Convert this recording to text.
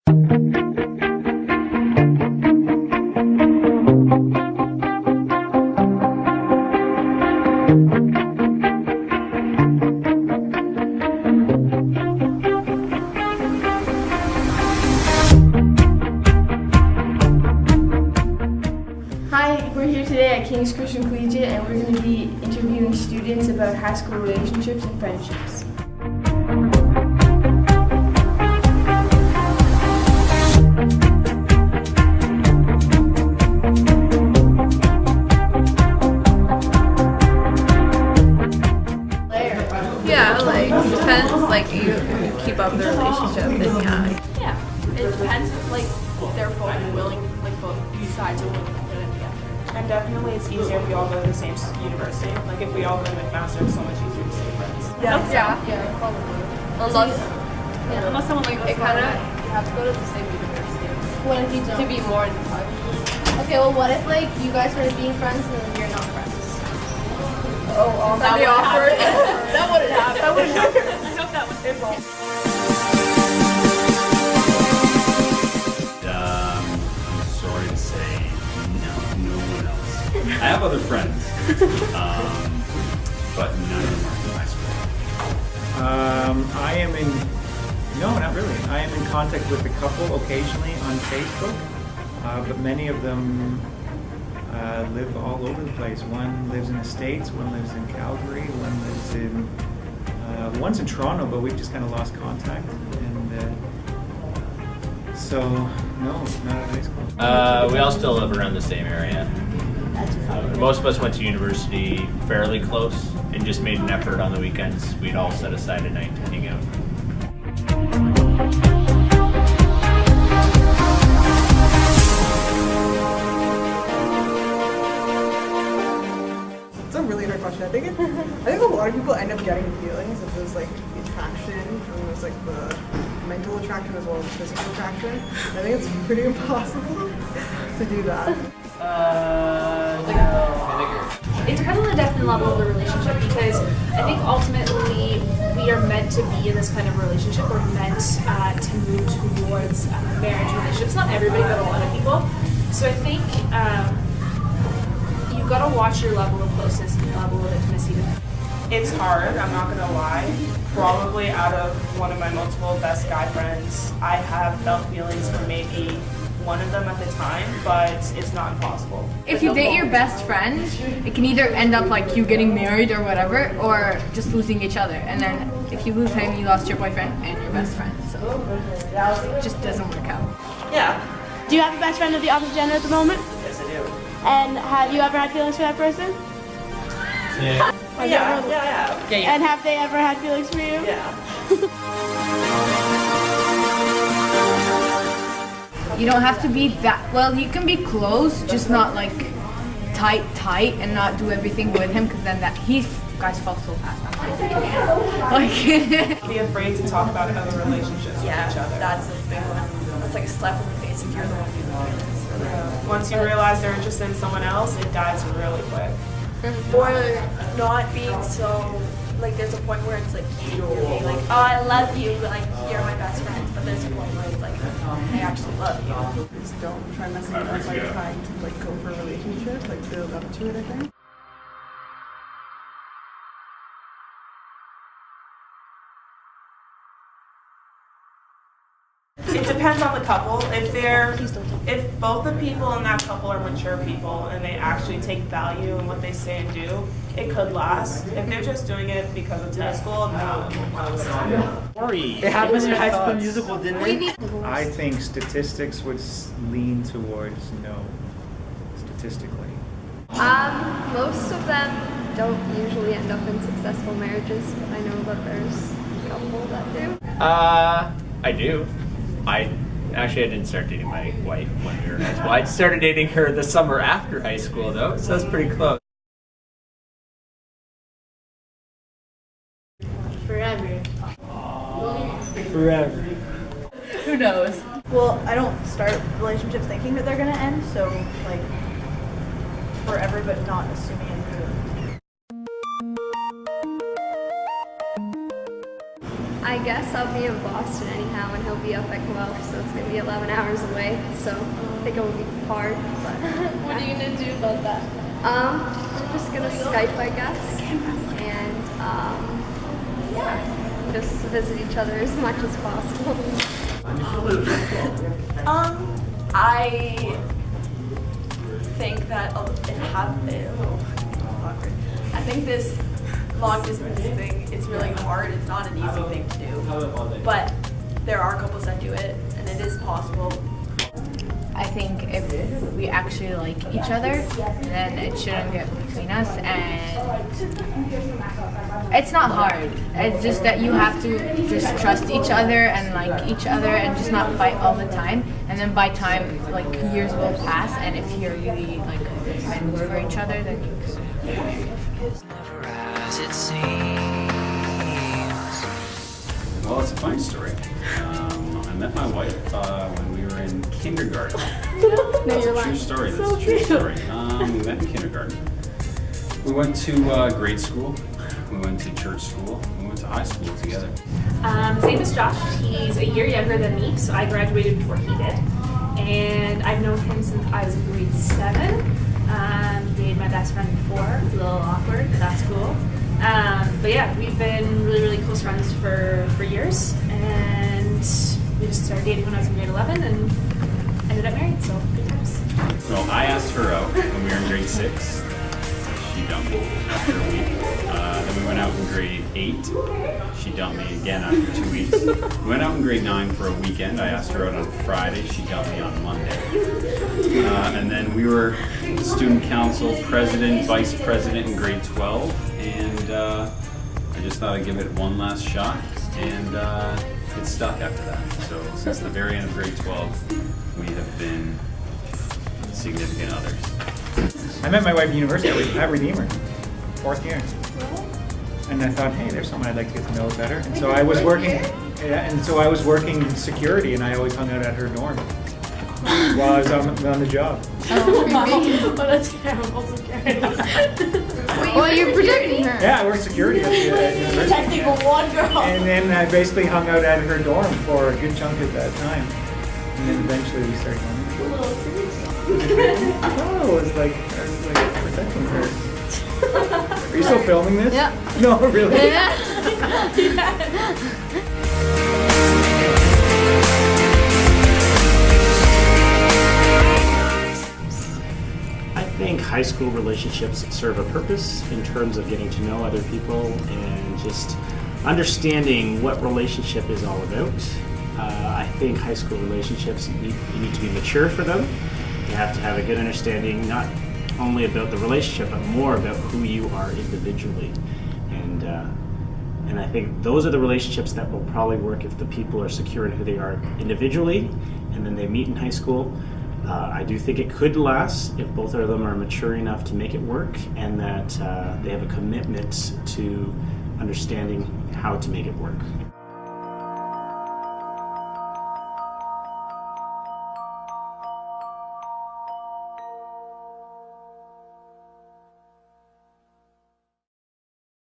Hi, we're here today at King's Christian Collegiate and we're going to be interviewing students about high school relationships and friendships. Yeah, like, depends, like, you keep up the relationship, then yeah. Yeah, it depends if, like, they're both willing, like, both sides are willing to put it together. And definitely it's easier if we all go to the same university. Like if we all go to McMaster, it's so much easier to stay friends. Yeah, probably. Unless someone like It kind of, you have to go to the same university What if you don't? to be more in touch. Okay, well, what if like you guys started being friends and then you're not friends? That'd be awkward. That wouldn't happen. That wouldn't happen. I hope that was involved. I'm sorry to say, no one else. I have other friends, but none of them are from high school. I am in, no, not really. I am in contact with a couple occasionally on Facebook, but many of them live all over the place. One lives in the States, one lives in Calgary, one lives in, one's in Toronto, but we've just kind of lost contact. And so, no, not at high school. We all still live around the same area. Most of us went to university fairly close and just made an effort on the weekends. We'd all set aside a night to hang out. It's a really hard question. I think a lot of people end up getting feelings if there's like the attraction and there's like the mental attraction as well as physical attraction. I think it's pretty impossible to do that. It depends on the depth and level of the relationship because I think ultimately we are meant to be in this kind of relationship. We're meant to move towards marriage relationships. Not everybody, but a lot of people. So I think you've got to watch your level of closeness and level of intimacy. It's hard, I'm not gonna lie. Probably out of one of my multiple best guy friends, I have felt feelings for maybe one of them at the time, but it's not impossible. If you date your best friend, it can either end up like you getting married or whatever, or just losing each other. And then if you lose him, you lost your boyfriend and your best friend. So it just doesn't work out. Yeah. Do you have a best friend of the opposite gender at the moment? Yes, I do. And have you ever had feelings for that person? Yeah. Yeah. And have they ever had feelings for you? Yeah. You don't have to be that, well, you can be close, just not like tight and not do everything with him, because then guys fall so fast. Like, Be afraid to talk about other relationships with each other. That's a big one. It's like a slap in the face if you're the one doing the feelings. Once you realize they're interested in someone else, it dies really quick. Or not being so, like there's a point where it's like you're being like, oh I love you, like you're my best friend, but there's a point where it's like, I actually love you. Just don't try messing it up by trying to like go for a relationship, like build up to it, I think. It depends on the couple. If both the people in that couple are mature people and they actually take value in what they say and do, it could last. If they're just doing it because it's high school, no, it won't last. It happens in High School Musical, didn't it? I think statistics would lean towards no, statistically. most of them don't usually end up in successful marriages, but I know that there's a couple that do. I do. I didn't start dating my wife when we were in high school. I started dating her the summer after high school, though, so that's pretty close. Forever. Forever. Who knows? Well, I don't start relationships thinking that they're gonna end, so like forever, but not assuming anything. I guess I'll be in Boston anyhow, and he'll be up at Guelph, so it's gonna be 11 hours away. So I think it will be hard. But What are you gonna do about that? I'm just gonna Skype, I guess, and yeah, just visit each other as much as possible. I think that it happened. I think this long distance thing is really hard. It's not an easy thing to do, but there are couples that do it, and it is possible. I think if we actually like each other, then it shouldn't get between us, and it's not hard. It's just that you have to just trust each other and like each other and just not fight all the time. And then by time, like years will pass, and if you're really like meant for each other, then you could get married. Well, it's a funny story. I met my wife when we were in kindergarten. That's a true story. That's a true story. We met in kindergarten. We went to grade school. We went to church school. We went to high school together. His name is Josh. He's a year younger than me, so I graduated before he did. And I've known him since I was in grade 7. He made my best friend before. It was a little awkward, but that's cool. But yeah, we've been really, really close friends for years. And we just started dating when I was in grade 11 and ended up married, so good times. Well, I asked her out when we were in grade 6. She dumped me after a week. Then we went out in grade 8. She dumped me again after 2 weeks. We went out in grade 9 for a weekend. I asked her out on Friday. She dumped me on Monday. And then we were student council president, vice president in grade 12. And I just thought I'd give it one last shot. And it stuck after that. So since the very end of grade 12, we have been significant others. I met my wife at university at Redeemer, 4th year. And I thought, hey, there's someone I'd like to get to know better. And so I was working security, and I always hung out at her dorm while I was on the job. Oh, that's terrible security. Well, you're protecting her. Yeah, I worked security at university. Protecting one girl. And then I basically hung out at her dorm for a good chunk at that time. And then eventually we started going. No, it was like protecting her. Are you still filming this? Yeah. No, really? Yeah. I think high school relationships serve a purpose in terms of getting to know other people and just understanding what relationship is all about. I think high school relationships, you need to be mature for them. You have to have a good understanding, not only about the relationship, but more about who you are individually. And I think those are the relationships that will probably work if the people are secure in who they are individually, and then they meet in high school. I do think it could last if both of them are mature enough to make it work, and that they have a commitment to understanding how to make it work.